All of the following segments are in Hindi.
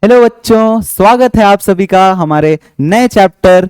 हेलो बच्चों, स्वागत है आप सभी का हमारे नए चैप्टर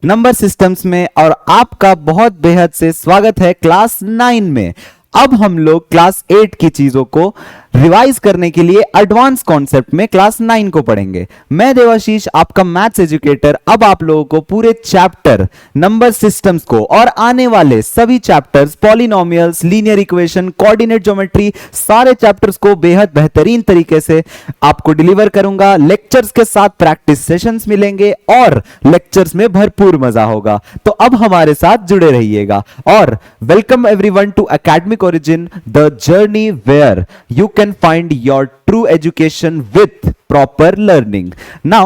नंबर सिस्टम्स में। और आपका बहुत बेहद से स्वागत है क्लास 9 में। अब हम लोग क्लास 8 की चीजों को रिवाइज करने के लिए एडवांस कॉन्सेप्ट में क्लास 9 को पढ़ेंगे। मैं देवाशीष, आपका मैथ्स एजुकेटर, अब आप लोगों को पूरे चैप्टर नंबर सिस्टम्स को और आने वाले सभी chapters, polynomials, linear equation, coordinate geometry, सारे चैप्टर्स को बेहद बेहतरीन तरीके से आपको डिलीवर करूंगा। लेक्चर्स के साथ प्रैक्टिस सेशंस मिलेंगे और लेक्चर्स में भरपूर मजा होगा। तो अब हमारे साथ जुड़े रहिएगा। और welcome everyone to Academic Origin, the journey where you can find your true education with proper learning. Now,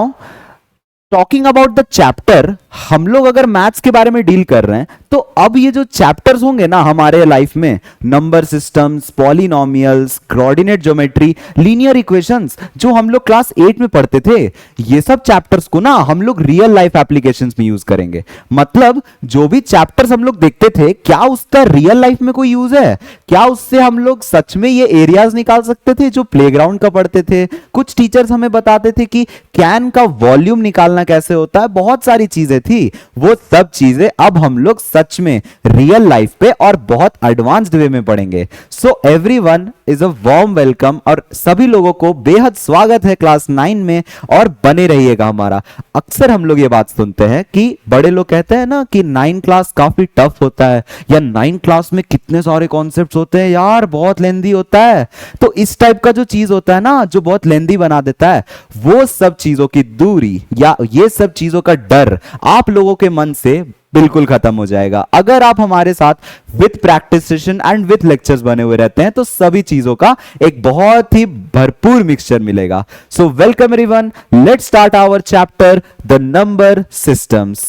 talking about the chapter, हम लोग अगर मैथ्स के बारे में डील कर रहे हैं तो अब ये जो चैप्टर्स होंगे ना हमारे लाइफ में, number systems, polynomials, coordinate geometry, linear equations, जो हम लोग क्लास 8 में पढ़ते थे, ये सब चैप्टर्स को ना हम लोग रियल लाइफ एप्लीकेशंस में यूज करेंगे। मतलब जो भी चैप्टर्स हम लोग देखते थे, क्या उसका रियल लाइफ में कोई यूज है? क्या उससे हम लोग सच में ये एरियाज निकाल सकते थे जो प्लेग्राउंड का पढ़ते थे? कुछ टीचर्स हमें बताते थे कि कैन का वॉल्यूम निकालना कैसे होता है, बहुत सारी चीजें थी। वो सब चीजें अब हम लोग सच में रियल लाइफ पे और बहुत एडवांस्ड वे में पढ़ेंगे। So everyone is a warm welcome, और सभी लोगों को बेहद स्वागत है क्लास 9 में, और बने रहिएगा हमारा। अक्सर हम लोग ये बात सुनते हैं कि बड़े लोग कहते हैं ना कि 9 क्लास काफी टफ होता है, या 9 क्लास में कितने सारे कॉन्सेप्ट्स होते हैं यार, बहुत लेंदी होता है। तो इस टाइप का जो चीज होता है ना, जो बहुत लेंदी बना देता है, वो सब चीजों की दूरी या ये सब चीजों का डर आप लोगों के मन से बिल्कुल खत्म हो जाएगा अगर आप हमारे साथ with practice session and with lectures बने हुए रहते हैं। तो सभी चीजों का एक बहुत ही भरपूर मिक्सचर मिलेगा। So welcome everyone, let's start our chapter the number systems.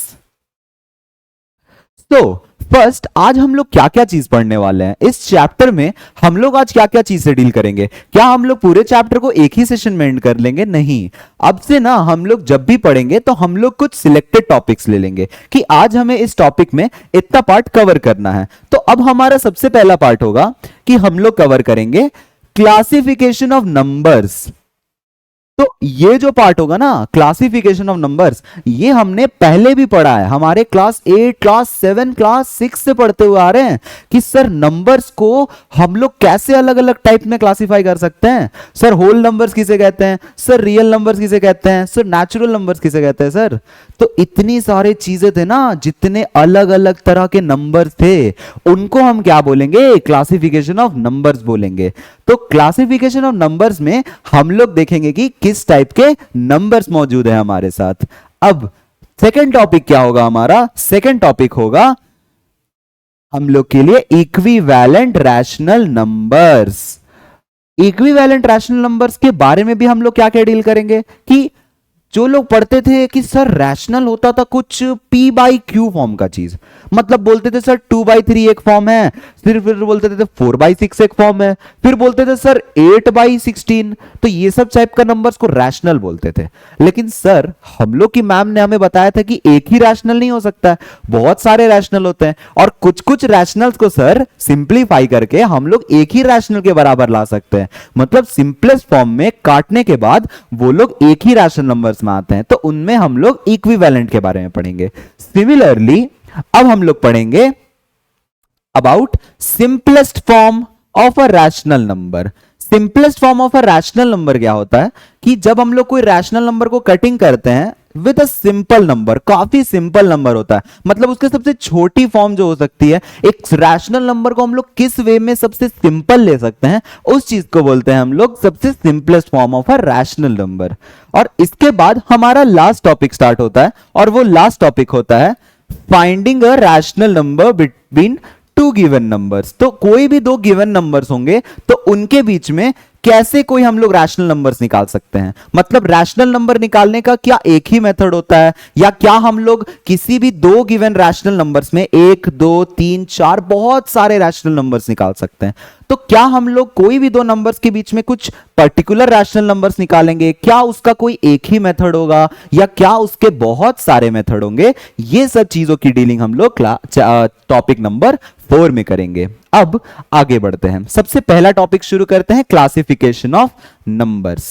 तो फर्स्ट, आज हम लोग क्या क्या चीज पढ़ने वाले हैं इस चैप्टर में? हम लोग आज क्या क्या चीज से डील करेंगे? क्या हम लोग पूरे चैप्टर को एक ही सेशन में एंड कर लेंगे? नहीं, अब से ना हम लोग जब भी पढ़ेंगे तो हम लोग कुछ सिलेक्टेड टॉपिक्स ले लेंगे कि आज हमें इस टॉपिक में इतना पार्ट कवर करना है। तो अब हमारा सबसे पहला पार्ट होगा कि हम लोग कवर करेंगे क्लासिफिकेशन ऑफ नंबर्स। तो ये जो पार्ट होगा ना, क्लासिफिकेशन ऑफ नंबर्स, ये हमने पहले भी पढ़ा है। हमारे क्लास 8, क्लास 7, क्लास 6 से पढ़ते हुए आ रहे हैं कि सर नंबर्स को हम लोग कैसे अलग अलग टाइप में क्लासिफाई कर सकते हैं। सर होल नंबर्स किसे कहते हैं, सर रियल नंबर्स किसे कहते हैं, सर नेचुरल नंबर्स किसे कहते हैं सर। तो इतनी सारी चीजें थे ना, जितने अलग अलग तरह के नंबर्स थे, उनको हम क्या बोलेंगे? क्लासिफिकेशन ऑफ नंबर्स बोलेंगे। तो क्लासिफिकेशन ऑफ नंबर्स में हम लोग देखेंगे कि किस टाइप के नंबर्स मौजूद है हमारे साथ। अब सेकंड टॉपिक क्या होगा हमारा? सेकंड टॉपिक होगा हम लोग के लिए equivalent rational numbers. Equivalent rational numbers के बारे में भी हम लोग क्या क्या डील करेंगे कि जो लोग पढ़ते थे कि सर रैशनल होता था कुछ p बाई क्यू फॉर्म का चीज, मतलब बोलते थे सर 2/3 एक फॉर्म है, फिर बोलते थे 4/6 एक फॉर्म है, फिर बोलते थे सर 8/16। तो ये सब टाइप का नंबर्स को रैशनल बोलते थे। लेकिन सर हम लोग की मैम ने हमें बताया था कि एक ही रैशनल नहीं हो सकता है, बहुत सारे रैशनल होते हैं, और कुछ कुछ रैशनल्स को सर सिंप्लीफाई करके हम लोग एक ही रैशनल के बराबर ला सकते हैं। मतलब सिंपलेस्ट फॉर्म में काटने के बाद वो लोग एक ही रैशनल नंबर में आते हैं। तो उनमें हम लोग इक्विवेलेंट के बारे में पढ़ेंगे। सिमिलरली अब हम लोग पढ़ेंगे about simplest form of a rational number. Simplest form of a rational number क्या होता है कि जब हम लोग कोई रैशनल नंबर को कटिंग करते हैं विद अ सिंपल नंबर, काफी सिंपल नंबर होता है, मतलब उसके सबसे छोटी फॉर्म जो हो सकती है, एक रैशनल नंबर को हम लोग किस वे में सबसे सिंपल ले सकते हैं, उस चीज को बोलते हैं हम लोग सबसे simplest form of a rational number. और इसके बाद हमारा लास्ट टॉपिक स्टार्ट होता है, और वो लास्ट टॉपिक होता है finding a rational number between two given numbers. तो कोई भी दो गिवन नंबर्स होंगे तो उनके बीच में कैसे कोई हम लोग रैशनल नंबर्स निकाल सकते हैं। मतलब रैशनल नंबर निकालने का क्या एक ही मेथड होता है, या क्या हम लोग किसी भी दो गिवन रैशनल नंबर्स में 1, 2, 3, 4 बहुत सारे रैशनल नंबर्स निकाल सकते हैं। तो क्या हम लोग कोई भी दो नंबर्स के बीच में कुछ पर्टिकुलर रैशनल नंबर्स निकालेंगे, क्या उसका कोई एक ही मेथड होगा या क्या उसके बहुत सारे मेथड होंगे? ये सब चीजों की डीलिंग हम लोग टॉपिक नंबर 4 में करेंगे। अब आगे बढ़ते हैं, सबसे पहला टॉपिक शुरू करते हैं क्लासिफिकेशन ऑफ नंबर्स।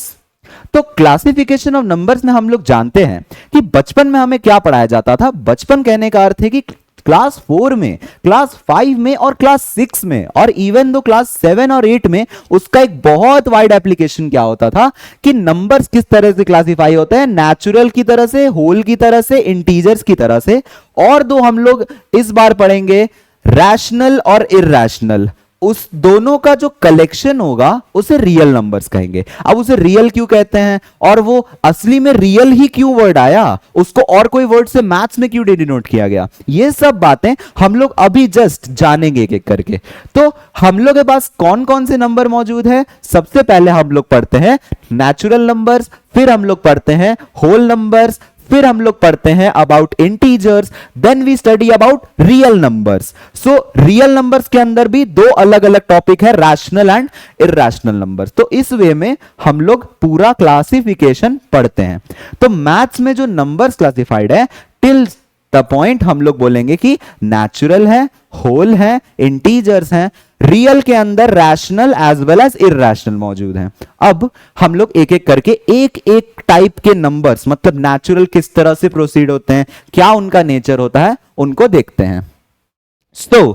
तो क्लासिफिकेशन ऑफ नंबर्स में हम लोग जानते हैं कि बचपन में हमें क्या पढ़ाया जाता था। बचपन कहने का अर्थ है कि क्लास 4 में, क्लास 5 में और क्लास 6 में और इवन दो क्लास 7 और 8 में उसका एक बहुत वाइड एप्लीकेशन क्या होता था कि नंबर्स किस तरह से क्लासिफाई होते हैं, नेचुरल की तरह से, होल की तरह से, इंटीजर्स की तरह से। और दो हम लोग इस बार पढ़ेंगे रैशनल और इरैशनल। उस दोनों का जो कलेक्शन होगा उसे रियल नंबर्स कहेंगे। अब उसे रियल क्यों कहते हैं और वो असली में रियल ही क्यों वर्ड आया, उसको और कोई वर्ड से मैथ्स में क्यों डिनोट किया गया, ये सब बातें हम लोग अभी जस्ट जानेंगे एक एक करके। तो हम लोग के पास कौन कौन से नंबर मौजूद है। सबसे पहले हम लोग पढ़ते हैं नेचुरल नंबर्स, फिर हम लोग पढ़ते हैं होल नंबर्स, फिर हम लोग पढ़ते हैं about integers, then we study about real numbers. So real numbers के अंदर भी दो अलग अलग टॉपिक है, रैशनल एंड इरैशनल नंबर्स। तो इस वे में हम लोग पूरा क्लासिफिकेशन पढ़ते हैं। तो मैथ्स में जो नंबर्स क्लासिफाइड है टिल द पॉइंट हम लोग बोलेंगे कि नेचुरल है, होल है, इंटीजर्स हैं, रियल के अंदर rational as well as irrational मौजूद हैं। अब हम लोग एक एक करके एक एक टाइप के नंबर्स, मतलब नेचुरल किस तरह से प्रोसीड होते हैं, क्या उनका नेचर होता है, उनको देखते हैं। So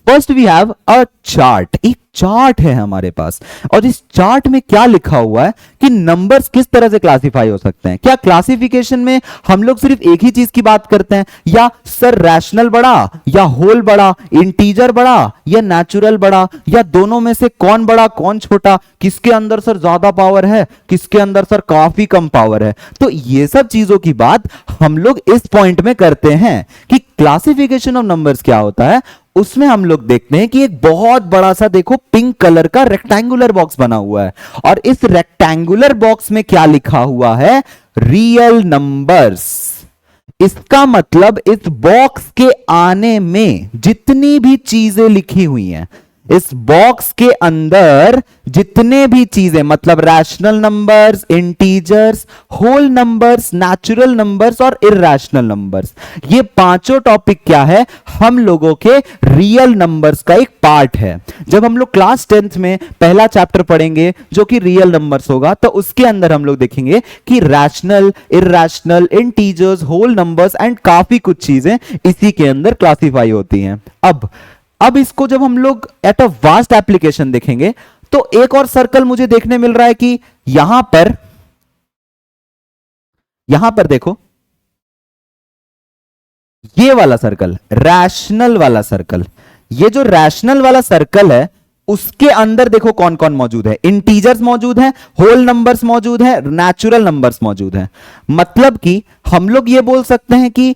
first we have a chart. एक चार्ट है हमारे पास और इस चार्ट में क्या लिखा हुआ है कि नंबर्स किस तरह से क्लासिफाई हो सकते हैं। क्या क्लासिफिकेशन में हम लोग सिर्फ एक ही चीज की बात करते हैं, या सर रैशनल बड़ा या होल बड़ा, इंटीजर बड़ा या नेचुरल बड़ा, या दोनों में से कौन बड़ा कौन छोटा, किसके अंदर सर ज्यादा पावर है, किसके अंदर सर काफी कम पावर है। तो ये सब चीजों की बात हम लोग इस पॉइंट में करते हैं कि क्लासिफिकेशन ऑफ नंबर्स क्या होता है। उसमें हम लोग देखते हैं कि एक बहुत बड़ा सा देखो पिंक कलर का रेक्टेंगुलर बॉक्स बना हुआ है और इस रेक्टेंगुलर बॉक्स में क्या लिखा हुआ है, रियल नंबर्स। इसका मतलब इस बॉक्स के आने में जितनी भी चीजें लिखी हुई हैं, इस बॉक्स के अंदर जितने भी चीजें, मतलब rational numbers, integers, whole numbers, natural numbers और इरैशनल नंबर्स, ये पांचों टॉपिक क्या है, हम लोगों के रियल नंबर्स का एक पार्ट है। जब हम लोग क्लास 10th में पहला चैप्टर पढ़ेंगे जो कि रियल नंबर्स होगा, तो उसके अंदर हम लोग देखेंगे कि rational, irrational, integers, whole numbers and काफी कुछ चीजें इसी के अंदर क्लासिफाई होती हैं। अब इसको जब हम लोग एट अ वास्ट एप्लीकेशन देखेंगे तो एक और सर्कल मुझे देखने मिल रहा है कि यहां पर देखो, ये वाला सर्कल, रैशनल वाला सर्कल, ये जो रैशनल वाला सर्कल है उसके अंदर देखो कौन कौन मौजूद है, इंटीजर्स मौजूद है, होल नंबर्स मौजूद है, नेचुरल नंबर्स मौजूद है। मतलब कि हम लोग ये बोल सकते हैं कि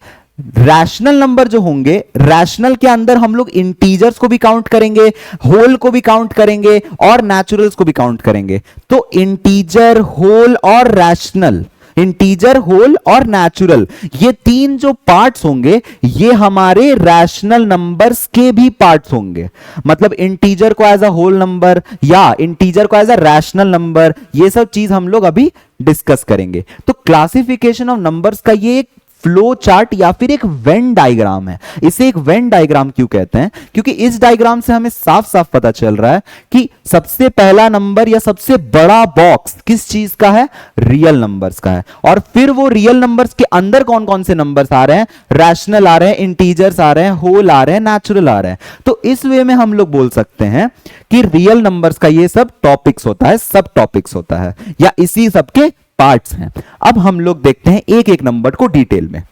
रैशनल नंबर जो होंगे, रैशनल के अंदर हम लोग इंटीजर्स को भी काउंट करेंगे, होल को भी काउंट करेंगे और नेचुरल्स को भी काउंट करेंगे। तो इंटीजर, होल और रैशनल, इंटीजर, होल और नेचुरल, ये तीन जो पार्ट्स होंगे ये हमारे रैशनल नंबर्स के भी पार्ट्स होंगे। मतलब इंटीजर को एज अ होल नंबर या इंटीजर को एज अ रैशनल नंबर, ये सब चीज हम लोग अभी डिस्कस करेंगे। तो क्लासिफिकेशन ऑफ नंबर्स का ये एक फ्लो चार्ट या फिर एक वेन डायग्राम है। इसे एक वेन डायग्राम क्यों कहते हैं, क्योंकि इस डायग्राम से हमें साफ साफ पता चल रहा है कि सबसे पहला नंबर या सबसे बड़ा बॉक्स किस चीज का है, रियल नंबर्स का है। और फिर वो रियल नंबर्स के अंदर कौन कौन से नंबर्स आ रहे हैं, रैशनल आ रहे हैं, इंटीजर्स आ रहे हैं, होल आ रहे हैं, नेचुरल आ रहे हैं। तो इस वे में हम लोग बोल सकते हैं कि रियल नंबर्स का ये सब टॉपिक्स होता है, सब टॉपिक्स होता है या इसी सबके पार्ट्स हैं। अब हम लोग देखते हैं एक एक नंबर को डिटेल में।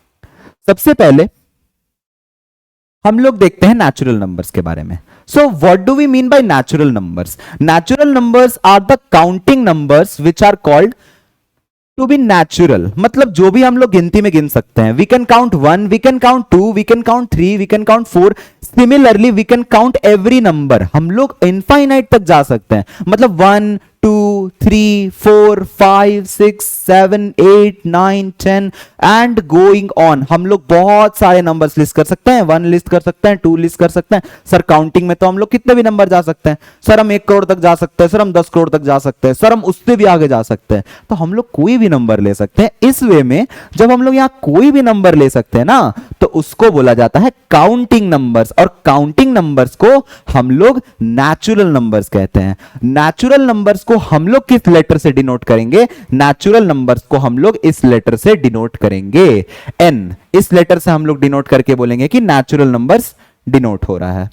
सबसे पहले हम लोग देखते हैं नेचुरल नंबर्स के बारे में। So what do we mean by natural numbers? Natural numbers are the counting numbers which are called to be natural. मतलब जो भी हम लोग गिनती में गिन सकते हैं, we can count 1, we can count 2, we can count 3, we can count 4। Similarly we can count every number. हम लोग इनफाइनाइट तक जा सकते हैं। मतलब 1, 2, 3, 4, 5, 6, 7, 8, 9, 10 एंड गोइंग ऑन। हम लोग बहुत सारे नंबर्स लिस्ट कर सकते हैं। 1 लिस्ट कर सकते हैं, 2 लिस्ट कर सकते हैं। सर काउंटिंग में तो हम लोग कितने भी नंबर जा सकते हैं। सर हम 1 करोड़ तक जा सकते हैं, सर हम 10 करोड़ तक जा सकते हैं, सर हम उससे भी आगे जा सकते हैं। तो हम लोग कोई भी नंबर ले सकते हैं। इस वे में जब हम लोग यहां कोई भी नंबर ले सकते हैं ना, तो उसको बोला जाता है काउंटिंग नंबर्स। और काउंटिंग नंबर्स को हम लोग नेचुरल नंबर्स कहते हैं। नेचुरल नंबर्स को हम लोग किस लेटर से डिनोट करेंगे? नेचुरल नंबर्स को हम लोग इस लेटर से डिनोट करेंगे, एन। इस लेटर से हम लोग डिनोट करके बोलेंगे कि नेचुरल नंबर्स डिनोट हो रहा है।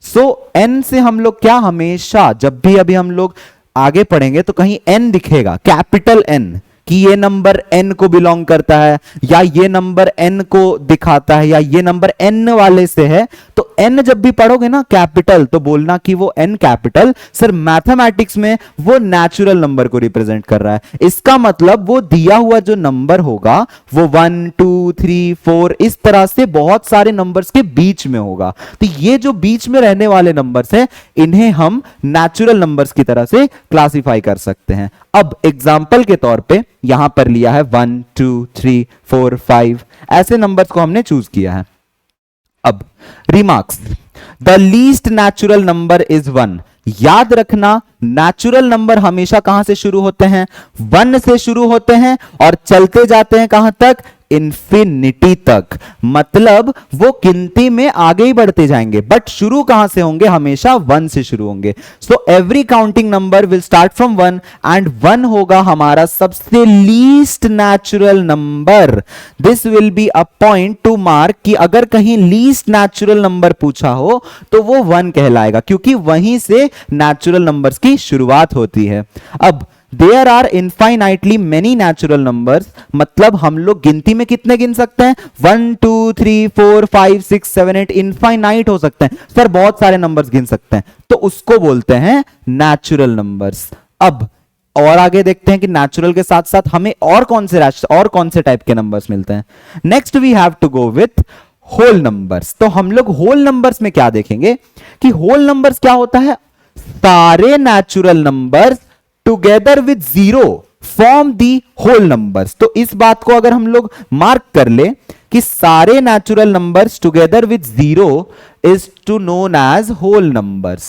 सो एन से हम लोग क्या, हमेशा जब भी अभी हम लोग आगे पढ़ेंगे तो कहीं एन दिखेगा, कैपिटल एन, कि ये नंबर एन को बिलोंग करता है, या ये नंबर एन को दिखाता है, या ये नंबर एन वाले से है, तो एन जब भी पढ़ोगे ना कैपिटल, तो बोलना कि वो एन कैपिटल सर मैथमेटिक्स में वो नेचुरल नंबर को रिप्रेजेंट कर रहा है। इसका मतलब वो दिया हुआ जो नंबर होगा वो 1 2 3 4 इस तरह से बहुत सारे नंबर्स के बीच में होगा। तो ये जो बीच में रहने वाले नंबर्स हैं, इन्हें हम नेचुरल नंबर्स की तरह से क्लासिफाई कर सकते हैं। अब एग्जाम्पल के तौर पे यहां पर लिया है 1 2 3 4 5 ऐसे नंबर्स को हमने चूज किया है। अब remarks, the least natural number is 1। याद रखना नेचुरल नंबर हमेशा कहां से शुरू होते हैं? 1 से शुरू होते हैं और चलते जाते हैं कहां तक? इंफिनिटी तक। मतलब वो गिनती में आगे ही बढ़ते जाएंगे, बट शुरू कहां से होंगे? हमेशा 1 से शुरू होंगे। So every counting number will start from 1 and 1 होगा हमारा सबसे least natural number. This will be a point two mark कि अगर कहीं लीस्ट नेचुरल नंबर पूछा हो तो वो 1 कहलाएगा, क्योंकि वहीं से नेचुरल नंबर्स की शुरुआत होती है। अब there are infinitely many natural numbers, मतलब हम लोग गिनती में कितने गिन सकते हैं? 1 2 3 4 5 6 7 8 इनफाइनाइट हो सकते हैं सर, बहुत सारे नंबर्स गिन सकते हैं, तो उसको बोलते हैं नेचुरल नंबर्स। अब और आगे देखते हैं कि नेचुरल के साथ साथ हमें और कौन से टाइप के नंबर्स मिलते हैं। Next we have to go with whole numbers. तो हम लोग होल नंबर्स में क्या देखेंगे कि होल नंबर्स क्या होता है? सारे natural numbers together with zero form the whole numbers. तो इस बात को अगर हम लोग मार्क कर ले कि सारे natural numbers together with zero is to known as whole numbers.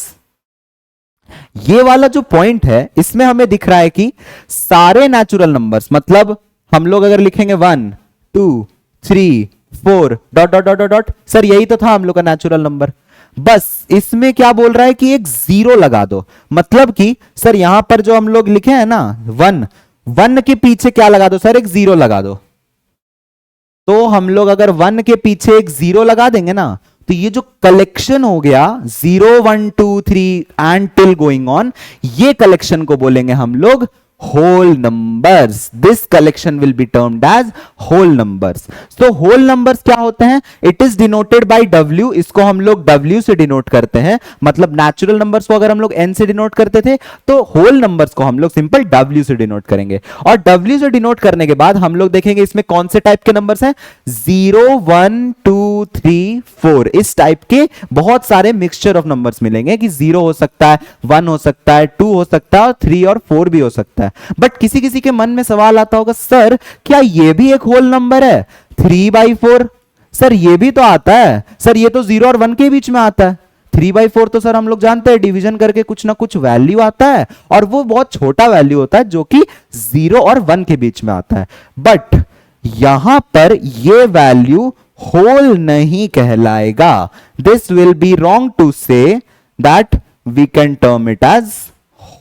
ये वाला जो पॉइंट है इसमें हमें दिख रहा है कि सारे नेचुरल नंबर्स, मतलब हम लोग अगर लिखेंगे 1 2 3 4 dot dot dot dot, sir यही तो था हम लोग का नेचुरल नंबर। बस इसमें क्या बोल रहा है कि एक जीरो लगा दो, मतलब कि सर यहां पर जो हम लोग लिखे हैं ना 1 के पीछे क्या लगा दो? सर एक जीरो लगा दो। तो हम लोग अगर 1 के पीछे एक जीरो लगा देंगे ना, तो ये जो कलेक्शन हो गया 0 1 2 3 एंड टिल गोइंग ऑन, ये कलेक्शन को बोलेंगे हम लोग whole numbers. This collection will be termed as whole numbers. So whole numbers क्या होते हैं? It is denoted by W. इसको हम लोग W से डिनोट करते हैं। मतलब नेचुरल नंबर्स को अगर हम लोग N से डिनोट करते थे, तो होल नंबर्स को हम लोग सिंपल W से डिनोट करेंगे। और W से डिनोट करने के बाद हम लोग देखेंगे इसमें कौन से टाइप के नंबर्स हैं? 0 1 2 3 4 इस टाइप के बहुत सारे मिक्सचर ऑफ नंबर्स मिलेंगे कि 0 हो सकता है, 1 हो सकता है, 2 हो सकता है और 3 और 4 भी हो सकता है। बट किसी किसी के मन में सवाल आता होगा, सर क्या ये भी एक होल नंबर है? 3/4 सर ये भी तो आता है, सर ये तो 0 और 1 के बीच में आता है। 3/4 तो सर हम लोग जानते हैं डिवीजन करके कुछ ना कुछ वैल्यू आता है, और वो बहुत छोटा वैल्यू होता है जो कि 0 और 1 के बीच में आता है। बट यहां पर ये वैल्यू होल नहीं कहलाएगा। This will be wrong to say that we can term it as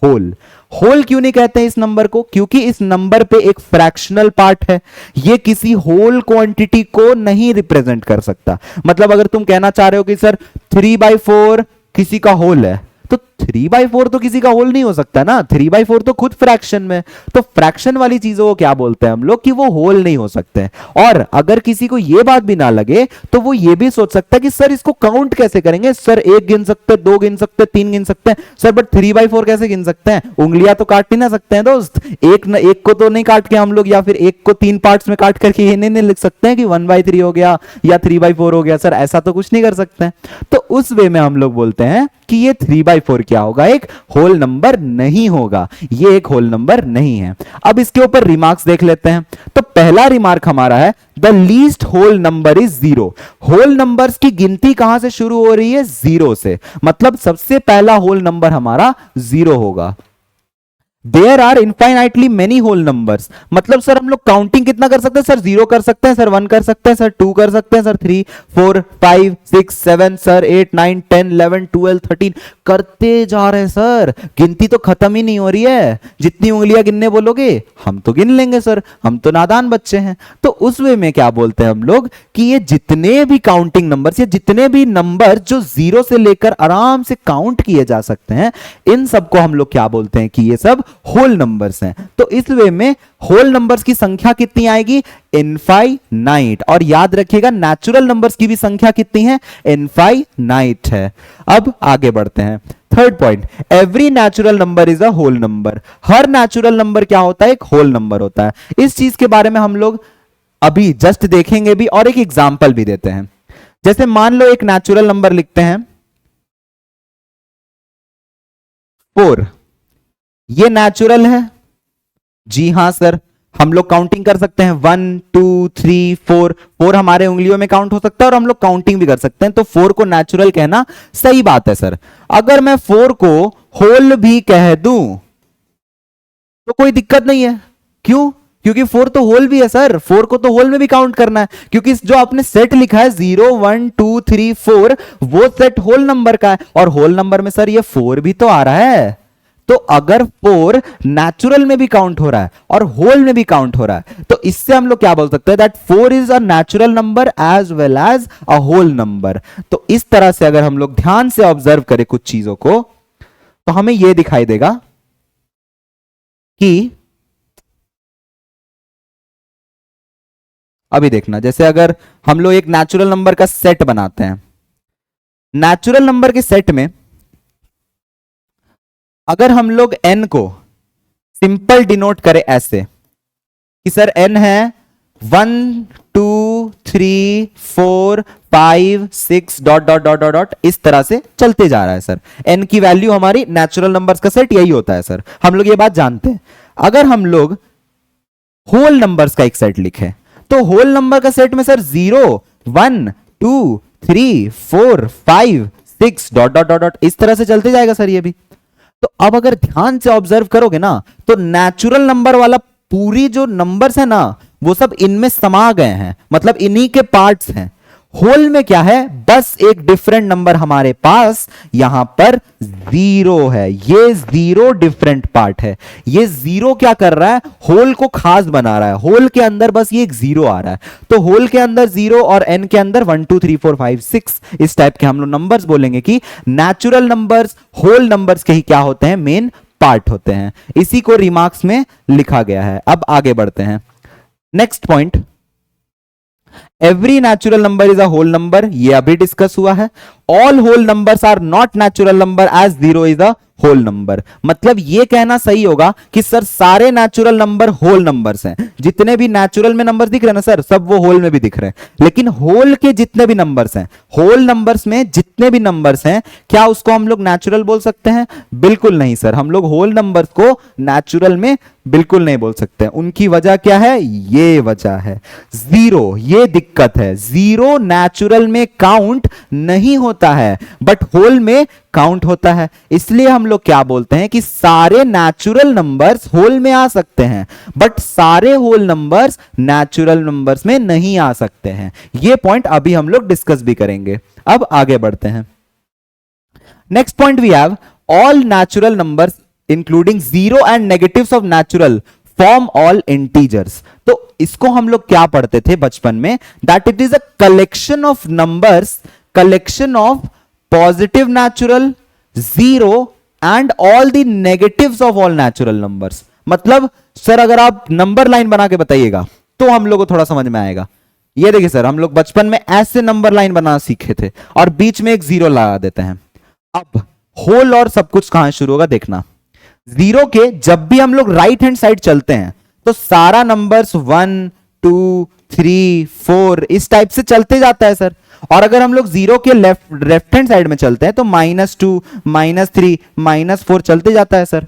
whole. Whole क्यों नहीं कहते हैं इस नंबर को? क्योंकि इस नंबर पे एक फ्रैक्शनल पार्ट है, ये किसी होल क्वांटिटी को नहीं रिप्रेजेंट कर सकता। मतलब अगर तुम कहना चाह रहे हो कि सर 3/4 किसी का होल है, तो 3/4 तो किसी का होल नहीं हो सकता ना, 3/4 तो खुद फ्रैक्शन में। तो फ्रैक्शन वाली चीजों को क्या बोलते हैं हम लोग कि वो होल नहीं हो सकते हैं। और अगर किसी को ये बात भी ना लगे तो वो ये भी सोच सकता है कि सर इसको काउंट कैसे करेंगे? सर 1 गिन सकते हैं, 2 गिन सकते हैं, 3 गिन सकते हैं सर, बट 3/4 कैसे गिन सकते हैं? उंगलियां तो काट नहीं ना सकते हैं दोस्त। एक को तो नहीं काट के हम लोग, या फिर एक को 3 पार्ट्स में काट करके ये नहीं लिख सकते हैं कि 1/3 हो गया या 3/4 हो गया। सर ऐसा तो कुछ नहीं कर सकते हैं। तो उस वे में हम लोग बोलते हैं कि ये 3/4 क्या होगा? एक होल नंबर नहीं होगा, ये एक होल नंबर नहीं है। अब इसके ऊपर रिमार्क्स देख लेते हैं। तो पहला रिमार्क हमारा है the least whole number is 0। Whole numbers की गिनती कहां से शुरू हो रही है? 0 से। मतलब सबसे पहला होल नंबर हमारा 0 होगा। There are infinitely many whole numbers, मतलब सर हम लोग काउंटिंग कितना कर सकते हैं सर, 0 कर सकते हैं सर, 1 कर सकते हैं सर, 2 कर सकते हैं सर, 3 4 5 6 7 सर, 8 9 10 11 12 13 करते जा रहे हैं सर, गिनती तो खत्म ही नहीं हो रही है। जितनी उंगलियां गिनने बोलोगे हम तो गिन लेंगे सर, हम तो नादान बच्चे हैं। तो उस वे में क्या बोलते हैं हम लोग कि ये जितने भी काउंटिंग नंबर्स या जितने भी नंबर जो 0 से लेकर आराम से काउंट किए जा सकते हैं, इन सबको हम लोग क्या बोलते हैं कि ये सब होल नंबर्स हैं। तो इस वे में होल नंबर्स की संख्या कितनी आएगी, इनफाइनाइट। और याद रखिएगा नेचुरल नंबर्स की भी संख्या कितनी है, इनफाइनाइट है। अब आगे बढ़ते हैं, third point, every natural number is a whole number. हर नेचुरल नंबर क्या होता है, एक होल नंबर होता है। इस चीज के बारे में हम लोग अभी जस्ट देखेंगे भी और एक एग्जांपल भी देते हैं। जैसे मान लो एक नेचुरल नंबर लिखते हैं 4, ये नेचुरल है, जी हां सर, हम लोग काउंटिंग कर सकते हैं 1 2 3 4, 4 हमारे उंगलियों में काउंट हो सकता है और हम लोग काउंटिंग भी कर सकते हैं, तो 4 को नेचुरल कहना सही बात है सर। अगर मैं 4 को होल भी कह दूं तो कोई दिक्कत नहीं है, क्यों, क्योंकि 4 तो होल भी है सर, 4 को तो होल में भी काउंट करना है, क्योंकि जो आपने सेट लिखा है 0 1 2 3 4 वो सेट होल नंबर का है, और होल नंबर में सर ये 4 भी तो आ रहा है। तो अगर 4 नेचुरल में भी काउंट हो रहा है और होल में भी काउंट हो रहा है, तो इससे हम लोग क्या बोल सकते हैं, that 4 is a natural number as well as a whole number. तो इस तरह से अगर हम लोग ध्यान से ऑब्जर्व करें कुछ चीजों को, तो हमें यह दिखाई देगा कि अभी देखना, जैसे अगर हम लोग एक नेचुरल नंबर का सेट बनाते हैं, नेचुरल नंबर के सेट में अगर हम लोग n को सिंपल डिनोट करें ऐसे कि सर n है 1 2 3 4 5 6 dot dot dot dot dot, इस तरह से चलते जा रहा है सर। n की वैल्यू हमारी नेचुरल नंबर्स का सेट यही होता है सर, हम लोग ये बात जानते हैं। अगर हम लोग होल नंबर्स का एक सेट लिखें, तो होल नंबर का सेट में sir 0 1 2 3 4 5 6 dot dot dot dot इस तरह से चलते जाएगा सर ये भी। तो अब अगर ध्यान से ऑब्जर्व करोगे ना, तो नेचुरल नंबर वाला पूरी जो नंबर्स है ना, वो सब इनमें समा गए हैं, मतलब इन्हीं के पार्ट्स हैं। होल में क्या है, बस एक डिफरेंट नंबर हमारे पास यहां पर 0 है, ये 0 डिफरेंट पार्ट है। ये 0 क्या कर रहा है, होल को खास बना रहा है, होल के अंदर बस ये एक 0 आ रहा है। तो होल के अंदर 0 और n के अंदर 1 2 3 4 5 6 इस टाइप के हम लोग नंबर्स बोलेंगे कि नेचुरल नंबर्स होल नंबर्स के ही क्या होते हैं, मेन पार्ट होते हैं। इसी को रिमार्क्स में लिखा गया है। अब आगे बढ़ते हैं, next point, every natural number is a whole number, ये अभी डिस्कस हुआ है। All whole numbers are not natural number as 0 is a whole number. मतलब ये कहना सही होगा कि सर सारे नेचुरल नंबर होल नंबर्स हैं, जितने भी नेचुरल में नंबर दिख रहे हैं ना सर, सब वो होल में भी दिख रहे हैं। लेकिन होल के जितने भी नंबर्स हैं, होल नंबर्स में जितने भी नंबर्स हैं, क्या उसको हम लोग नेचुरल बोल सकते हैं? बिल्कुल नहीं सर, हम लोग होल नंबर्स को नेचुरल में बिल्कुल नहीं बोल सकते। उनकी वजह क्या है, ये वजह है 0, ये दिक्कत है। 0 नेचुरल में काउंट नहीं होता है, बट होल में काउंट होता है। इसलिए हम लोग क्या बोलते हैं कि सारे नेचुरल नंबर्स होल में आ सकते हैं, बट सारे होल नंबर्स नेचुरल नंबर्स में नहीं आ सकते हैं। ये पॉइंट अभी हम लोग डिस्कस भी करेंगे। अब आगे बढ़ते हैं, next point we have all natural numbers including 0 and negatives of natural form all integers. तो इसको हम लोग क्या पढ़ते थे बचपन में, that it is a collection of numbers, collection of positive natural, 0 and all the negatives of all natural numbers. मतलब सर अगर आप नंबर लाइन बना के बताइएगा तो हम लोग को थोड़ा समझ में आएगा। ये देखिए सर, हम लोग बचपन में ऐसे नंबर लाइन बनाना सीखे थे और बीच में एक 0 लगा देते हैं। अब होल और सब कुछ कहां शुरू होगा देखना, 0 के जब भी हम लोग राइट हैंड साइड चलते हैं तो सारा नंबर्स 1 2 3 4 इस टाइप से चलते जाता है सर। और अगर हम लोग 0 के लेफ्ट हैंड साइड में चलते हैं तो -2 -3 -4 चलते जाता है सर।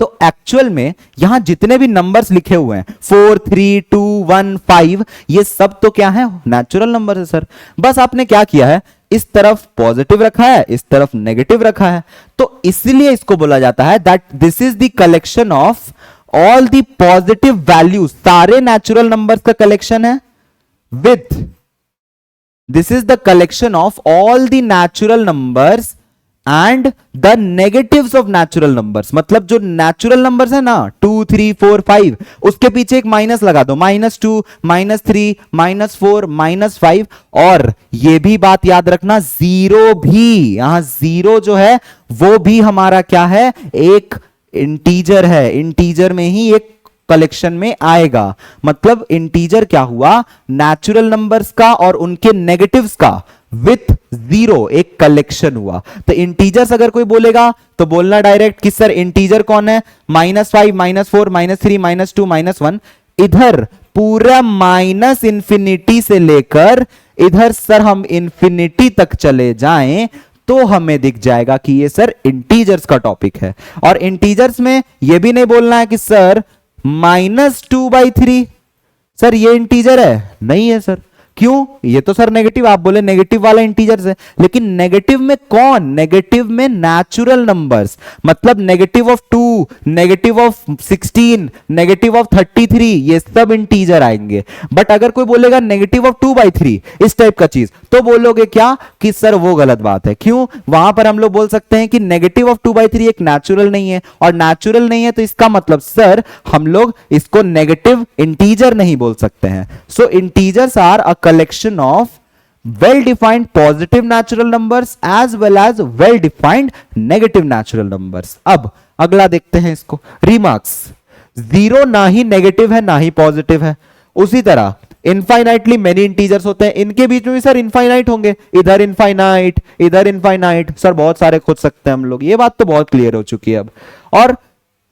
तो एक्चुअल में यहां जितने भी नंबर्स लिखे हुए हैं 4 3 2 1 5, ये सब तो क्या है, नेचुरल नंबर है सर। बस आपने क्या किया है, इस तरफ पॉजिटिव रखा है, इस तरफ नेगेटिव रखा है, तो इसलिए इसको बोला जाता है that this is the collection of all the positive values, सारे नेचुरल नंबर्स का कलेक्शन है with, this is the collection of all the natural numbers and the negatives of natural numbers. मतलब जो नेचुरल नंबर्स है ना 2 3 4 5, उसके पीछे एक माइनस लगा दो, -2 -3 -4 -5, और ये भी बात याद रखना जीरो भी, यहां जीरो जो है वो भी हमारा क्या है, एक इंटीजर है, इंटीजर में ही एक कलेक्शन में आएगा। मतलब इंटीजर क्या हुआ, नेचुरल नंबर्स का और उनके नेगेटिव्स का विथ जीरो एक कलेक्शन हुआ। तो इंटीजर्स अगर कोई बोलेगा तो बोलना डायरेक्ट कि सर इंटीजर कौन है, -5 -4 -3 -2 -1, इधर पूरा माइनस इंफिनिटी से लेकर इधर सर हम इंफिनिटी तक चले जाएं तो हमें दिख जाएगा कि ये सर इंटीजर्स का टॉपिक है। और इंटीजर्स में ये भी नहीं बोलना है कि सर -2/3 सर ये इंटीजर है, नहीं है सर, क्यों, ये तो सर नेगेटिव, आप बोले नेगेटिव वाला इंटीजर है, लेकिन नेगेटिव में कौन, नेगेटिव में नेचुरल नंबर्स, मतलब negative of 2, negative of 16, negative of 33, ये सब इंटीजर आएंगे। बट अगर कोई बोलेगा नेगेटिव ऑफ 2/3 इस टाइप का चीज, तो बोलोगे क्या कि सर वो गलत बात है। क्यों, वहां पर हम लोग बोल सकते हैं कि नेगेटिव ऑफ 2/3 एक नेचुरल नहीं है, और नेचुरल नहीं है तो इसका मतलब सर हम लोग इसको नेगेटिव इंटीजर नहीं बोल सकते हैं। So integers are a collection of well defined positive natural numbers as well as well defined negative natural numbers। अब अगला देखते हैं इसको, रिमार्क्स, जीरो ना ही नेगेटिव है ना ही पॉजिटिव है, उसी तरह इनफाइनाइटली मेनी इंटीजर्स होते हैं, इनके बीच में भी सर इनफाइनाइट होंगे, इधर इनफाइनाइट इधर इनफाइनाइट, सर बहुत सारे खोज सकते हैं हम लोग, ये बात तो बहुत क्लियर हो चुकी है अब। और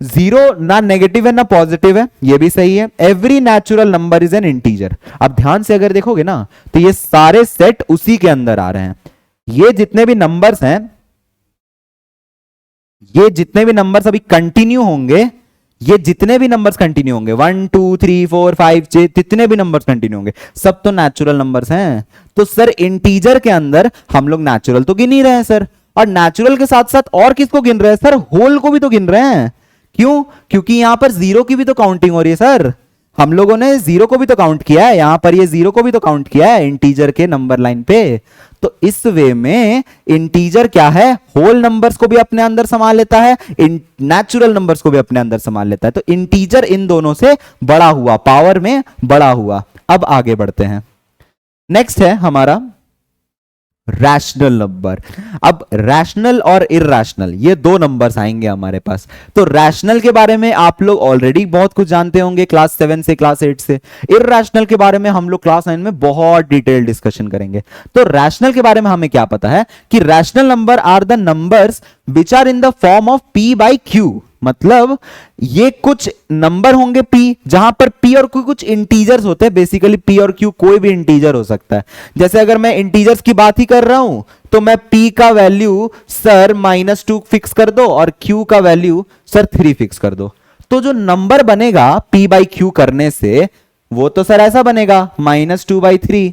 जीरो ना नेगेटिव है ना पॉजिटिव है, ये भी सही है। Every natural number is an integer. अब ध्यान से अगर देखोगे ना तो ये सारे सेट उसी के अंदर आ रहे हैं। ये जितने भी नंबर्स हैं, ये जितने भी नंबर्स अभी कंटिन्यू होंगे, ये जितने भी नंबर्स कंटिन्यू होंगे 1 2 3 4 5 6 जितने भी नंबर्स कंटिन्यू होंगे सब तो नेचुरल नंबर्स हैं। तो सर इंटीजर के अंदर हम लोग नेचुरल तो गिन ही रहे हैं सर, और नेचुरल के साथ साथ और किसको गिन रहे हैं सर, होल को भी तो गिन रहे हैं। क्यों, क्योंकि यहां पर जीरो की भी तो काउंटिंग हो रही है सर, हम लोगों ने जीरो को भी तो काउंट किया है, यहां पर ये जीरो को भी तो काउंट किया है इंटीजर के नंबर लाइन पे। तो इस वे में इंटीजर क्या है, होल नंबर्स को भी अपने अंदर संभाल लेता है, नेचुरल नंबर्स को भी अपने अंदर संभाल लेता है। तो इंटीजर इन दोनों से बड़ा हुआ, पावर में बड़ा हुआ। अब आगे बढ़ते हैं, नेक्स्ट है हमारा रैशनल नंबर। अब रैशनल और इरैशनल ये दो नंबर्स आएंगे हमारे पास। तो रैशनल के बारे में आप लोग ऑलरेडी बहुत कुछ जानते होंगे क्लास 7 से क्लास 8 से। इरैशनल के बारे में हम लोग क्लास 9 में बहुत डिटेल डिस्कशन करेंगे। तो रैशनल के बारे में हमें क्या पता है कि rational number are the numbers which are in the form of p by q। मतलब ये कुछ नंबर होंगे p, जहां पर p और q कुछ इंटीजर्स होते हैं। बेसिकली p और q कोई भी इंटीजर हो सकता है। जैसे अगर मैं इंटीजर्स की बात ही कर रहा हूं तो मैं p का वैल्यू सर -2 फिक्स कर दो और q का वैल्यू सर 3 फिक्स कर दो, तो जो नंबर बनेगा p by q करने से वो तो सर ऐसा बनेगा -2/3।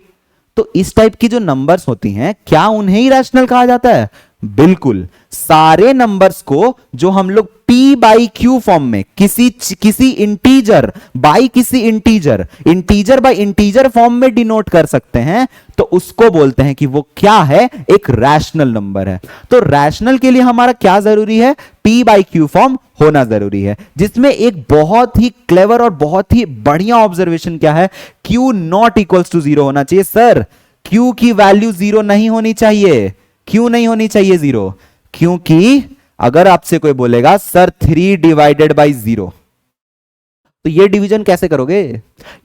तो इस टाइप की जो नंबर्स होती हैं क्या उन्हें ही रैशनल कहा जाता है? बिल्कुल, सारे नंबर्स को जो हम लोग p बाई q फॉर्म में किसी इंटीजर बाई किसी इंटीजर बाई इंटीजर फॉर्म में डिनोट कर सकते हैं, तो उसको बोलते हैं कि वो क्या है, एक रैशनल नंबर है। तो रैशनल के लिए हमारा क्या जरूरी है, p बाई q फॉर्म होना जरूरी है, जिसमें एक बहुत ही क्लेवर और बहुत ही बढ़िया ऑब्जर्वेशन क्या है, q नॉट इक्वल्स टू 0 होना चाहिए। सर q की वैल्यू 0 नहीं होनी चाहिए। क्यों नहीं होनी चाहिए 0? क्योंकि अगर आपसे कोई बोलेगा सर 3 डिवाइडेड बाई 0, तो ये डिवीजन कैसे करोगे?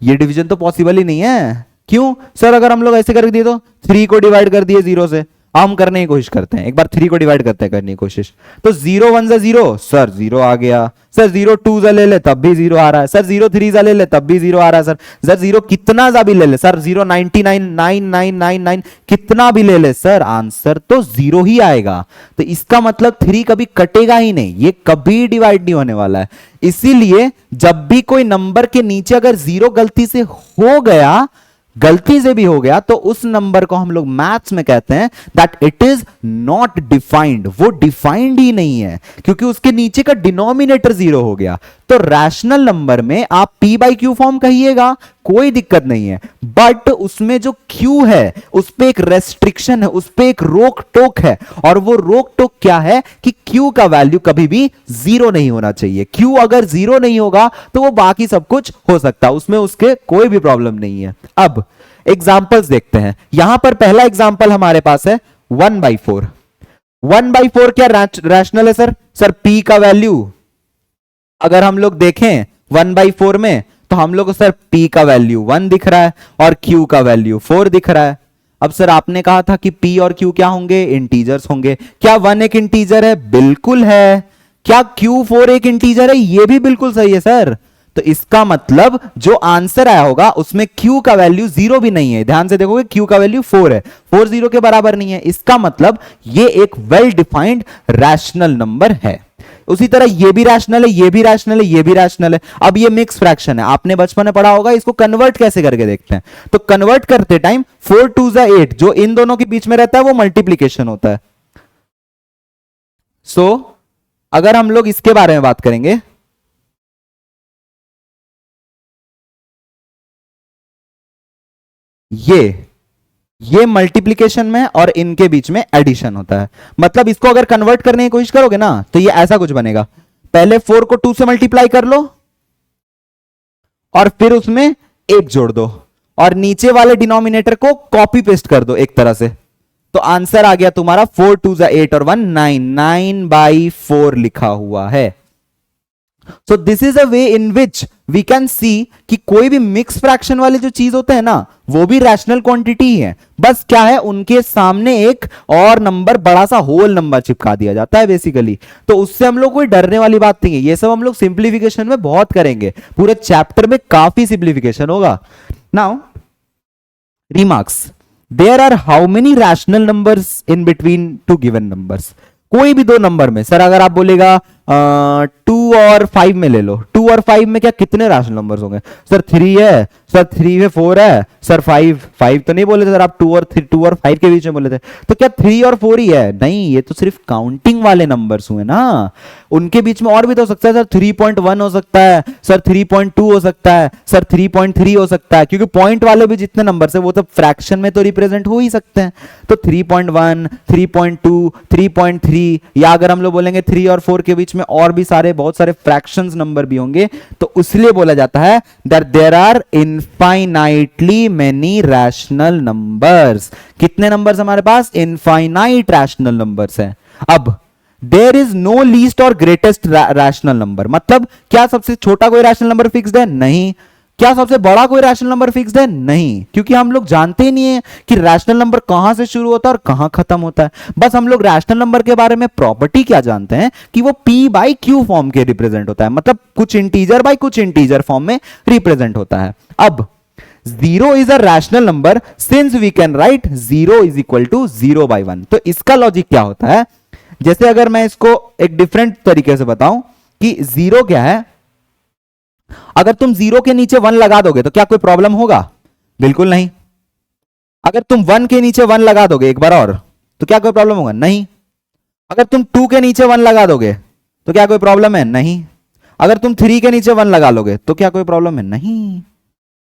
ये डिवीजन तो पॉसिबल ही नहीं है। क्यों सर? अगर हम लोग ऐसे कर दिए तो 3 को डिवाइड कर दिए 0 से, हम करने की कोशिश करते हैं, एक बार 3 को डिवाइड करते हैं करने की कोशिश, तो 0 1 0 सर 0 आ गया, सर 0 2 जा ले ले तब भी 0 आ रहा है, सर 0 3 जा ले ले तब भी 0 आ रहा है, सर 0 कितना जा भी ले ले, सर 0 99 कितना भी ले ले, सर आंसर तो 0 ही आएगा। तो इसका मतलब 3 कभी कटेगा ही नहीं, ये कभी डिवाइड नहीं होने वाला है। इसीलिए जब भी कोई नंबर के नीचे अगर 0 गलती से हो गया गलती से भी हो गया तो उस नंबर को हम लोग मैथ्स में कहते हैं that it is not defined, वो डिफाइंड ही नहीं है क्योंकि उसके नीचे का डिनोमिनेटर जीरो हो गया। तो रैशनल नंबर में आप p बाई क्यू फॉर्म कहिएगा, कोई दिक्कत नहीं है, बट उसमें जो q है उस पे एक रेस्ट्रिक्शन है, उस पे एक रोक टोक है, और वो रोक टोक क्या है कि q का वैल्यू कभी भी जीरो नहीं होना चाहिए। q अगर जीरो नहीं होगा तो वो बाकी सब कुछ हो सकता है, उसमें उसके कोई भी प्रॉब्लम नहीं है। अब एग्जाम्पल्स देखते हैं। यहां पर पहला एग्जाम्पल हमारे पास है 1/4। 1/4 क्या रैशनल है सर? सर p का वैल्यू अगर हम लोग देखें 1/4 में तो हम लोग को सर p का वैल्यू 1 दिख रहा है और q का वैल्यू 4 दिख रहा है। अब सर आपने कहा था कि p और q क्या होंगे? इंटीजर्स होंगे। क्या 1 एक इंटीजर है? बिल्कुल है। क्या q4 एक इंटीजर है? ये भी बिल्कुल सही है सर। तो इसका मतलब जो आंसर आया होगा उसमें q का वैल्यू 0 भी नहीं है। ध्यान से देखोगे q का वैल्यू 4 है, 4 0 के बराबर नहीं है। इसका मतलब ये एक वेल डिफाइंड रैशनल नंबर है। उसी तरह ये भी रैशनल है, ये भी रैशनल है, ये भी रैशनल है। अब ये मिक्स फ्रैक्शन है, आपने बचपन में पढ़ा होगा, इसको कन्वर्ट कैसे करके देखते हैं। तो कन्वर्ट करते टाइम 4 2 8 जो इन दोनों के बीच में रहता है वो मल्टीप्लीकेशन होता है। सो अगर हम लोग इसके बारे में बात करेंगे, ये मल्टीप्लीकेशन में और इनके बीच में एडिशन होता है। मतलब इसको अगर कन्वर्ट करने की कोशिश करोगे ना तो ये ऐसा कुछ बनेगा। पहले 4 को 2 से मल्टीप्लाई कर लो और फिर उसमें 1 जोड़ दो और नीचे वाले डिनोमिनेटर को कॉपी पेस्ट कर दो एक तरह से, तो आंसर आ गया तुम्हारा 4 2 8 और 1 9, 9/4 लिखा हुआ है। So this is a way in which we can see कि कोई भी मिक्स फ्रैक्शन वाले जो चीज होते हैं ना वो भी रैशनल क्वांटिटी ही है, बस क्या है उनके सामने एक और नंबर बड़ा सा होल नंबर चिपका दिया जाता है बेसिकली। तो उससे हम लोग कोई डरने वाली बात नहीं है, ये सब हम लोग सिंप्लीफिकेशन में बहुत करेंगे, पूरे चैप्टर में काफी सिंप्लीफिकेशन होगा। Now remarks, there are how many rational numbers in between two given numbers. कोई भी दो नंबर में सर अगर आप बोलेगा 2 और 5 में ले लो, 2 और 5 में क्या कितने रैशनल नंबर्स होंगे? सर 3 है, सर 3 में 4 है, सर 5 तो नहीं बोले थे सर आप, 2 और 5 के बीच में बोले थे, तो क्या 3 और 4 ही है? नहीं, ये तो सिर्फ काउंटिंग वाले नंबर्स हुए ना, उनके बीच में और भी तो हो सकता है। सर 3.1 हो सकता है, सर 3.2 हो सकता है, सर 3.3 हो सकता है, क्योंकि पॉइंट वाले भी जितने नंबर है वो तो फ्रैक्शन में तो रिप्रेजेंट हो ही सकते हैं। तो 3.1, 3.2, 3.3, या अगर हम लोग बोलेंगे 3 और 4 के बीच में और भी सारे बहुत सारे फ्रैक्शंस नंबर भी होंगे, तो इसलिए बोला जाता है that there are infinitely many rational numbers. कितने नंबर्स हमारे पास? इनफाइनाइट रैशनल नंबर्स हैं। अब देयर इज नो लीस्ट और ग्रेटेस्ट रैशनल नंबर, मतलब क्या सबसे छोटा कोई रैशनल नंबर फिक्स्ड है? नहीं। क्या सबसे बड़ा कोई रैशनल नंबर फिक्स्ड है? नहीं, क्योंकि हम लोग जानते ही नहीं है कि रैशनल नंबर कहां से शुरू होता है और कहां खत्म होता है। बस हम लोग रैशनल नंबर के बारे में प्रॉपर्टी क्या जानते हैं कि वो p बाई क्यू फॉर्म के रिप्रेजेंट होता है, मतलब कुछ इंटीजर बाई कुछ इंटीजर फॉर्म में रिप्रेजेंट होता है। अब 0 is a rational number since we can write 0 is equal to 0/1। तो इसका लॉजिक क्या होता है? जैसे अगर मैं इसको एक डिफरेंट तरीके से बताऊं कि 0 क्या है, अगर तुम 0 के नीचे 1 लगा दोगे तो क्या कोई प्रॉब्लम होगा? बिल्कुल नहीं। अगर तुम 1 के नीचे 1 लगा दोगे एक बार और तो क्या कोई प्रॉब्लम होगा? नहीं। अगर तुम 2 के नीचे 1 लगा दोगे तो क्या कोई प्रॉब्लम है? नहीं। अगर तुम 3 के नीचे 1 लगा लोगे तो क्या कोई प्रॉब्लम है? नहीं।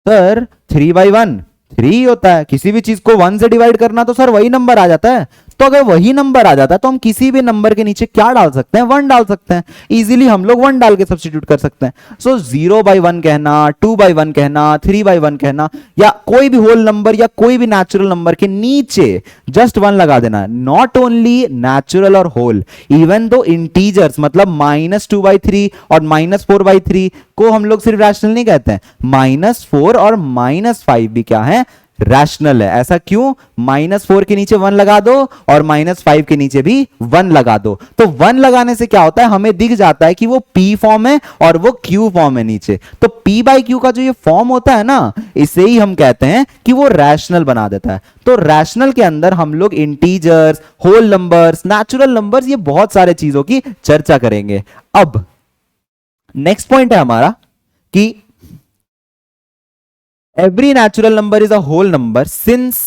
सर 3/1 3 होता है, किसी भी चीज को 1 से डिवाइड करना तो सर वही नंबर आ जाता है। तो अगर वही नंबर आ जाता है तो हम किसी भी नंबर के नीचे क्या डाल सकते हैं? 1 डाल सकते हैं। इजीली हम लोग 1 डाल के सब्स्टिट्यूट कर सकते हैं। सो 0/1 कहना, 2/1 कहना, 3/1 कहना, या कोई भी होल नंबर या कोई भी नेचुरल नंबर के नीचे जस्ट 1 लगा देना। नॉट ओनली नेचुरल और होल, इवन दो इंटीजर्स मतलब -2/3 और -4/3 को हम लोग सिर्फ रैशनल नहीं कहते हैं, -4 और -5 भी क्या है? रैशनल है। ऐसा क्यों? -4 के नीचे 1 लगा दो और -5 के नीचे भी 1 लगा दो, तो 1 लगाने से क्या होता है? हमें दिख जाता है कि वो p फॉर्म है और वो q फॉर्म है नीचे। तो p बाई क्यू का जो ये फॉर्म होता है ना, इसे ही हम कहते हैं कि वो रैशनल बना देता है। तो रैशनल के अंदर हम लोग integers, whole numbers, natural numbers, ये बहुत सारे चीजों की चर्चा करेंगे। अब नेक्स्ट पॉइंट है हमारा कि every natural number is a whole number since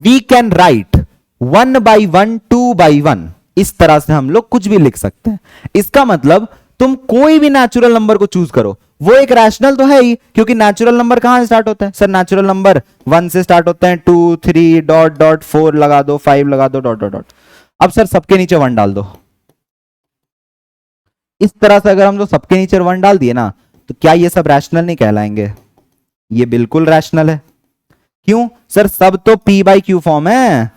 we can write 1/1 2/1। इस तरह से हम लोग कुछ भी लिख सकते हैं। इसका मतलब तुम कोई भी नेचुरल नंबर को चूज करो, वो एक रैशनल तो है ही, क्योंकि नेचुरल नंबर कहां से स्टार्ट होता है सर? नेचुरल नंबर 1 से स्टार्ट होते हैं, 2 3 डॉट डॉट 4 लगा दो, 5 लगा दो, डॉट डॉट डॉट। अब सर सबके नीचे 1 डाल दो। इस तरह से अगर हम लोग सबके नीचे 1 डाल दिए ना, तो क्या ये सब रैशनल नहीं कहलाएंगे? ये बिल्कुल रैशनल है। क्यों सर? सब तो p बाई क्यू फॉर्म है,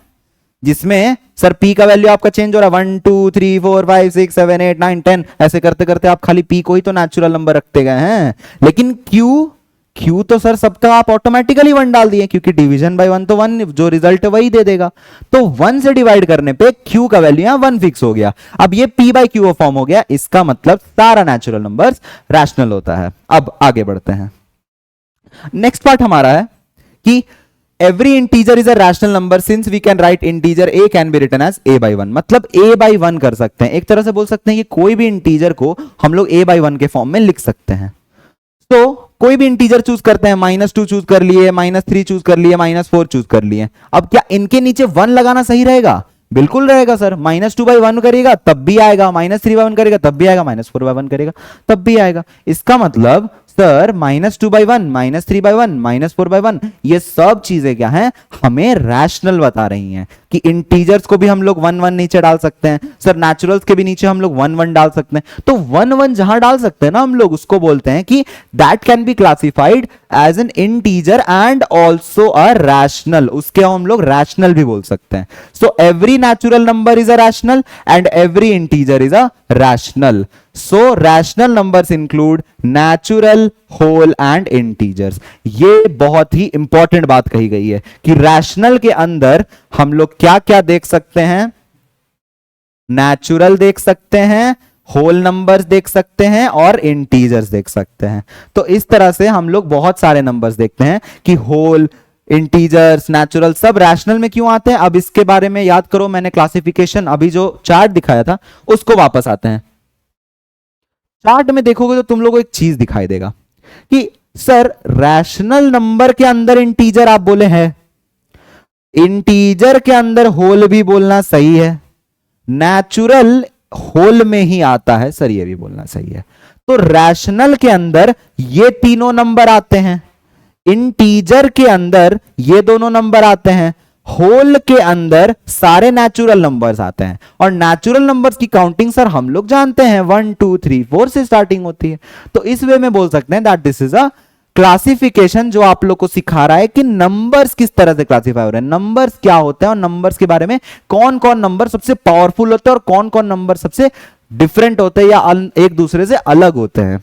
जिसमें सर p का वैल्यू आपका चेंज हो रहा है 1 2 3 4 5 6 7 8 9 10, ऐसे करते करते आप खाली p को ही तो नेचुरल नंबर रखते गए हैं। लेकिन q तो सर सबका आप ऑटोमेटिकली 1 डाल दिए, क्योंकि डिवीजन बाय 1 तो 1 जो रिजल्ट है वही दे देगा। तो 1 से डिवाइड करने पे q का वैल्यू यहां 1 फिक्स हो गया। अब ये p बाई क्यू फॉर्म हो गया, इसका मतलब सारा नेचुरल नंबर्स रैशनल होता है। अब आगे बढ़ते हैं। नेक्स्ट पार्ट हमारा है कि every integer is a rational number since we can write integer a can be written as a/1। मतलब a/1 कर सकते हैं। एक तरह से बोल सकते हैं कि कोई भी इंटीजर को हम लोग a/1 के फॉर्म में लिख सकते हैं। तो कोई भी इंटीजर चूज करते हैं, -2 चूज कर लिए, -3 चूज कर लिए, -4 चूज कर लिए। अब क्या इनके नीचे 1 लगाना सही रहेगा? बिल्कुल रहेगा सर। -2/1 करेगा तब भी आएगा, -3/1 करेगा तब भी आएगा, -4/1 करेगा तब भी आएगा। इसका मतलब सर -2/1, -3/1, -4/1 ये सब चीजें क्या हैं? हमें रैशनल बता रही हैं कि इंटीजर्स को भी हम लोग 1 1 नीचे डाल सकते हैं सर, नेचुरल्स के भी नीचे हम लोग 1 1 डाल सकते हैं। तो 1 1 जहां डाल सकते हैं ना हम लोग, उसको बोलते हैं कि that can be classified as an integer and also a rational. उसके हम लोग रैशनल भी बोल सकते हैं। So every natural number is a rational and every integer is a rational. So rational numbers include natural, whole and integers। ये बहुत ही इंपॉर्टेंट बात कही गई है कि रैशनल के अंदर हम लोग क्या क्या देख सकते हैं? नेचुरल देख सकते हैं, होल नंबर्स देख सकते हैं और इंटीजर्स देख सकते हैं। तो इस तरह से हम लोग बहुत सारे नंबर्स देखते हैं कि होल, इंटीजर्स, नेचुरल सब रैशनल में क्यों आते हैं। अब इसके बारे में याद करो, मैंने क्लासिफिकेशन अभी जो चार्ट दिखाया था उसको वापस आते हैं। चार्ट में देखोगे तो तुम लोगों को एक चीज दिखाई देगा कि सर रैशनल नंबर के अंदर इंटीजर आप बोले हैं, इंटीजर के अंदर होल भी बोलना सही है, नेचुरल होल में ही आता है सर, ये भी बोलना सही है। तो रैशनल के अंदर ये तीनों नंबर आते हैं, इंटीजर के अंदर ये दोनों नंबर आते हैं, होल के अंदर सारे नेचुरल नंबर्स आते हैं। और नेचुरल नंबर्स की काउंटिंग सर हम लोग जानते हैं 1 2 3 4 से स्टार्टिंग होती है। तो इस वे में बोल सकते हैं that this is a classification जो आप लोग को सिखा रहा है कि नंबर्स किस तरह से क्लासिफाई हो रहे हैं, नंबर्स क्या होते हैं और नंबर्स के बारे में कौन कौन नंबर सबसे पावरफुल होते हैं और कौन कौन नंबर सबसे डिफरेंट होते हैं या एक दूसरे से अलग होते हैं।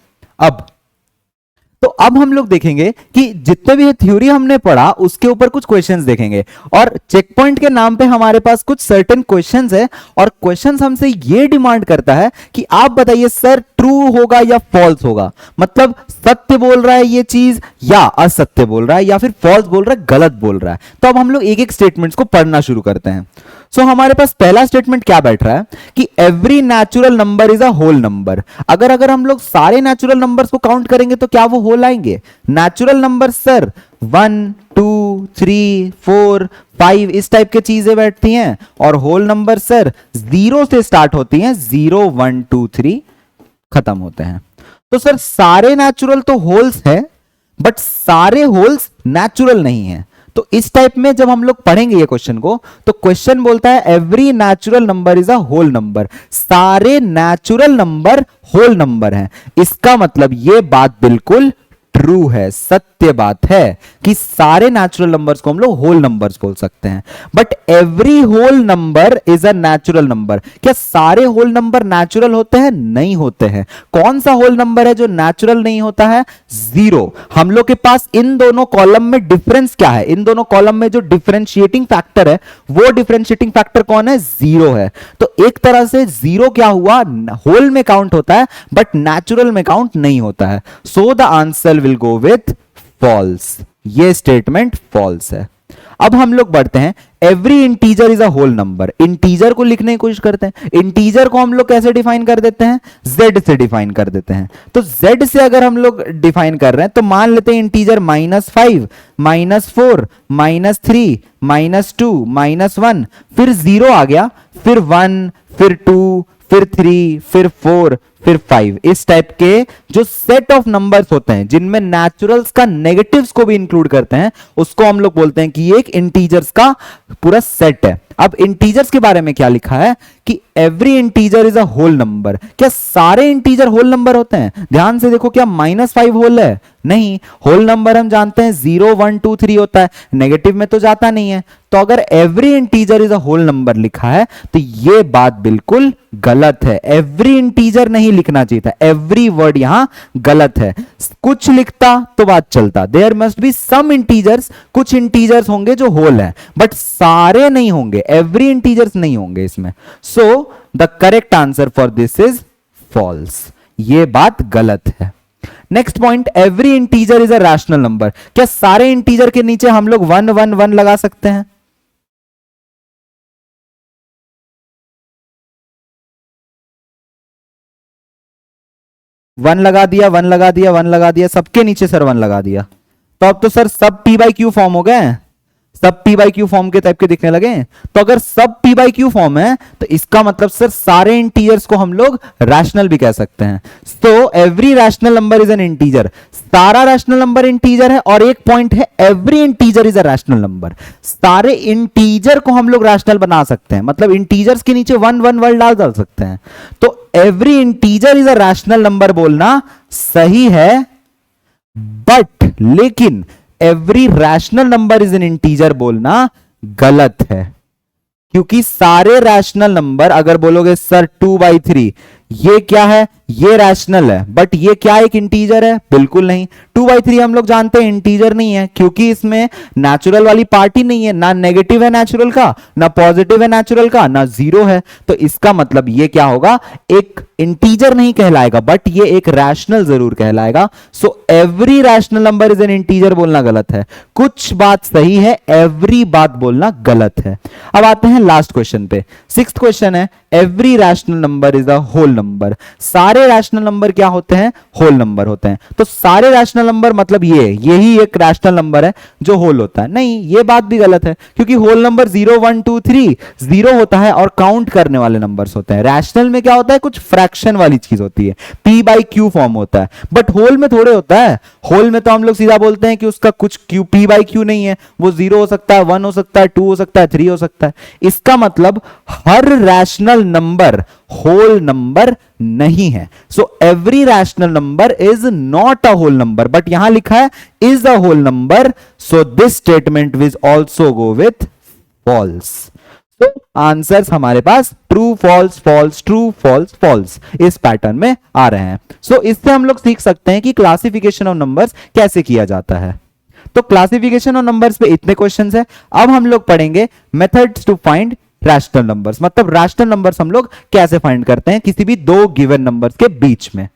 अब हम लोग देखेंगे कि जितने भी थ्योरी हमने पढ़ा उसके ऊपर कुछ क्वेश्चंस देखेंगे और चेक पॉइंट के नाम पे हमारे पास कुछ सर्टेन क्वेश्चंस है और क्वेश्चंस हमसे ये डिमांड करता है कि आप बताइए सर ट्रू होगा या फॉल्स होगा, मतलब सत्य बोल रहा है ये चीज या असत्य बोल रहा है या फिर फॉल्स बोल रहा है, गलत बोल रहा है। तो अब हम लोग एक एक स्टेटमेंट्स को पढ़ना शुरू करते हैं। सो हमारे पास पहला स्टेटमेंट क्या बैठ रहा है कि every natural number is a whole number. अगर हम लोग सारे नेचुरल नंबर्स को काउंट करेंगे तो क्या वो होल आएंगे? नेचुरल नंबर सर 1 2 3 4 5 इस टाइप के चीजें बैठती हैं और होल नंबर सर 0 से स्टार्ट होती हैं, 0 1 2 3 खत्म होते हैं। तो सर सारे नेचुरल तो होल्स है बट सारे होल्स नेचुरल नहीं है। तो इस टाइप में जब हम लोग पढ़ेंगे ये क्वेश्चन को तो क्वेश्चन बोलता है every natural number is a whole number, सारे नेचुरल नंबर होल नंबर हैं। इसका मतलब ये बात बिल्कुल ट्रू है, सत्य बात है कि सारे नेचुरल नंबर्स को हम लोग होल नंबर्स बोल सकते हैं। But every whole number is a natural number. क्या सारे होल नंबर नेचुरल होते हैं? नहीं होते हैं। कौन सा होल नंबर है जो नेचुरल नहीं होता है? 0। हम लोग के पास इन दोनों कॉलम में डिफरेंस क्या है? इन दोनों कॉलम में जो डिफरेंशिएटिंग फैक्टर है वो डिफरेंशिएटिंग फैक्टर कौन है? 0 है। तो एक तरह से 0 क्या हुआ? होल में काउंट होता है बट नेचुरल में काउंट नहीं होता है। So the answer will go with false. ये स्टेटमेंट फॉल्स है। अब हम लोग बढ़ते हैं, every integer is a whole number. Integer को लिखने की कोशिश करते हैं। इंटीजर को हम लोग कैसे डिफाइन कर देते हैं? z से डिफाइन कर देते हैं। तो z से अगर हम लोग डिफाइन कर रहे हैं तो मान लेते हैं इंटीजर -5, -4, -3, -2, -1, फिर 0 आ गया, फिर 1, फिर 2, फिर 3, फिर 4, फिर 5। इस टाइप के जो सेट ऑफ नंबर्स होते हैं जिनमें नेचुरल्स का नेगेटिव्स को भी इंक्लूड करते हैं, उसको हम लोग बोलते हैं कि ये एक इंटीजर्स का पूरा सेट है। अब इंटीजर्स के बारे में क्या लिखा है कि every integer is a whole number. क्या सारे इंटीजर होल नंबर होते हैं? ध्यान से देखो, क्या -5 होल है? नहीं। होल नंबर हम जानते हैं 0, 1, 2, 3 होता है, नेगेटिव में तो जाता नहीं है। तो अगर every integer is a whole number लिखा है तो यह बात बिल्कुल गलत है। एवरी इंटीजर नहीं लिखना चाहिए था, एवरी वर्ड यहां गलत है। कुछ लिखता तो बात चलता, there must be some integers, कुछ इंटीजर्स होंगे जो होल है, बट सारे नहीं होंगे, एवरी इंटीजर्स नहीं होंगे इसमें। So the correct answer for this is false. यह बात गलत है। Next point, every integer is a rational number. क्या सारे इंटीजर के नीचे हम लोग 1, 1, 1 लगा सकते हैं? वन लगा दिया, 1 लगा दिया, 1 लगा दिया, सबके नीचे सर 1 लगा दिया, तो अब तो सर सब p बाई क्यू फॉर्म हो गए, सब p बाई क्यू फॉर्म के टाइप के दिखने लगे। तो अगर सब p बाई क्यू फॉर्म है तो इसका मतलब सर सारे इंटीजर्स को हम लोग रैशनल भी कह सकते हैं। तो every rational number is an integer. सारा रैशनल नंबर इंटीजर है, और एक पॉइंट है, every integer is a rational number. सारे इंटीजर को हम लोग रैशनल बना सकते हैं, मतलब इंटीजर्स के नीचे 1, 1 वर्ड डाल सकते हैं। तो every integer is a rational number बोलना सही है, बट लेकिन every rational number is an integer बोलना गलत है। क्योंकि सारे रैशनल नंबर, अगर बोलोगे सर 2/3 ये क्या है, ये रैशनल है, बट ये क्या एक इंटीजर है? बिल्कुल नहीं। 2/3 हम लोग जानते हैं इंटीजर नहीं है, क्योंकि इसमें नेचुरल वाली पार्ट ही नहीं है, ना नेगेटिव है नेचुरल का, ना पॉजिटिव है नेचुरल का, ना जीरो है। तो इसका मतलब ये क्या होगा, एक इंटीजर नहीं कहलाएगा, बट ये एक रैशनल जरूर कहलाएगा। सो every rational number is an integer बोलना गलत है। कुछ बात सही है, एवरी बात बोलना गलत है। अब आते हैं लास्ट क्वेश्चन पे। 6th क्वेश्चन है, every rational number is a whole number. सारे रैशनल नंबर क्या होते हैं? होल नंबर होते हैं। तो सारे रैशनल नंबर मतलब यही एक रैशनल नंबर है जो होल होता है? नहीं, ये बात भी गलत है, क्योंकि होल नंबर 0, 1, 2, 3 जीरो होता है और काउंट करने वाले नंबर्स होते हैं। रैशनल में क्या होता है, कुछ फ्रैक्शन वाली चीज होती है, p बाई क्यू फॉर्म होता है, बट होल में थोड़े होता है। होल में तो हम लोग सीधा बोलते हैं कि उसका कुछ क्यू p बाई क्यू नहीं है, वो 0 हो सकता है, 1 हो सकता है, 2 हो सकता है, 3 हो सकता है। इसका मतलब हर रैशनल नंबर होल नंबर नहीं है। So every rational number is not a whole number, but यहां लिखा है is a whole number, so this statement will also go with false. तो आंसर्स हमारे पास true false false true false false इस पैटर्न में आ रहे हैं। सो इससे हम लोग सीख सकते हैं कि क्लासिफिकेशन ऑफ नंबर्स कैसे किया जाता है। तो क्लासिफिकेशन ऑफ नंबर्स पे इतने क्वेश्चंस है। अब हम लोग पढ़ेंगे methods to find rational numbers, मतलब रैशनल नंबर्स हम लोग कैसे फाइंड करते हैं किसी भी दो गिवन नंबर्स के बीच में।